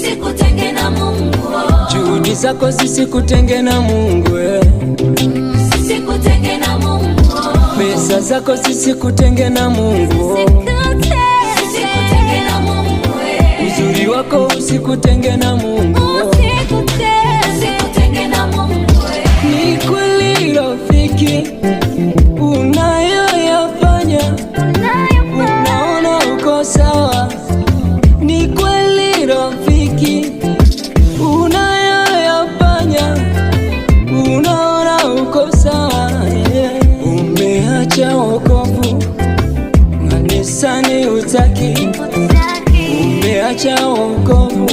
sisikutenge na Mungu. Juhudi zako zisikutenge na Mungu. Sisikutenge na Mungu. Pesa zako zisikutenge na Mungu. Sisikutenge na Mungu. Uzuri wako usikutenge na Mungu. Usikutenge na Mungu. Ni kweli rafiki, unayoyafanya unaona uko sawa. Ni kweli rafiki, unayoyafanya unaona uko sawa. Umeacha wokovu, kanisani hutaki. Umeacha wokovu,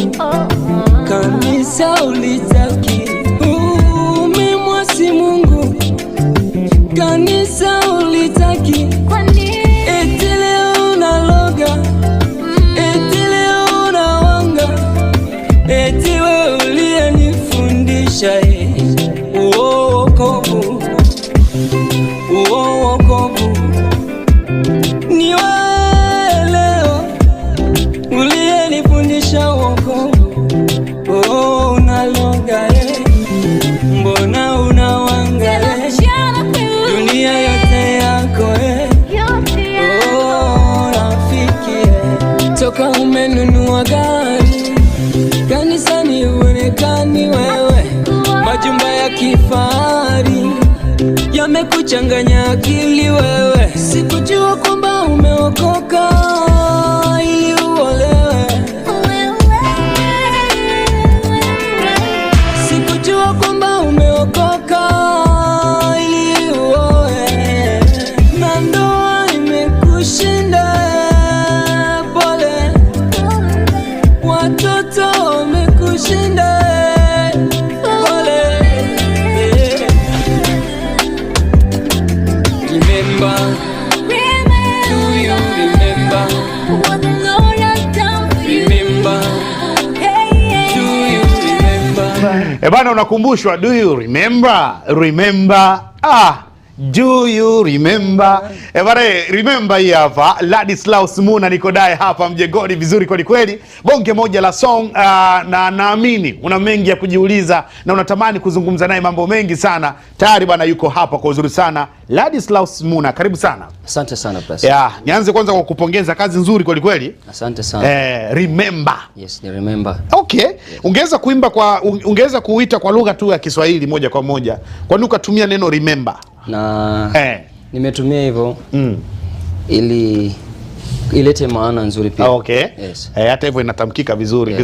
kanisa ulitaki. Umemwasi Mungu, kanisa ulitaki. Eti leo unaloga, eti leo unawanga, eti wewe uliyenifundisha wokovu, wokovu. Ni wewe leo uliyenifundisha wokovu. Unaloga mbona unawanga dunia yote yako rafiki toka umenunua gari, kanisani uonekani wewe. Majumba ya kifahari yamekuchanganya akili wewe. Sikujua kwamba umeokoka ili uolewe. Sikujua kwamba umeokoka ili uoe. Na ndoa imekushinda, pole. Watoto wamekushinda, pole. Remember, do you remember? Remember, do you remember? Bana, unakumbushwa, do you remember? Remember, do you remember? Bana, remember hii hapa Ladislaus Muna, niko naye hapa mjengoni vizuri kweli kweli. Bonge moja la song, na naamini una mengi ya kujiuliza na unatamani kuzungumza naye mambo mengi sana. Tayari bana yuko hapa kwa uzuri sana. Ladislaus Muna, karibu sana. Asante sana Press. Nianze kwanza kwa kupongeza kazi nzuri kweli kweli. Asante sana. Remember. Yes, ni remember. Okay. Yes. Ungeweza kuita kwa lugha tu ya Kiswahili moja kwa moja. Kwa nini ukatumia neno remember? Na nimetumia hivyo ili ilete maana nzuri pia. Okay. Yes. Hata hivyo inatamkika vizuri.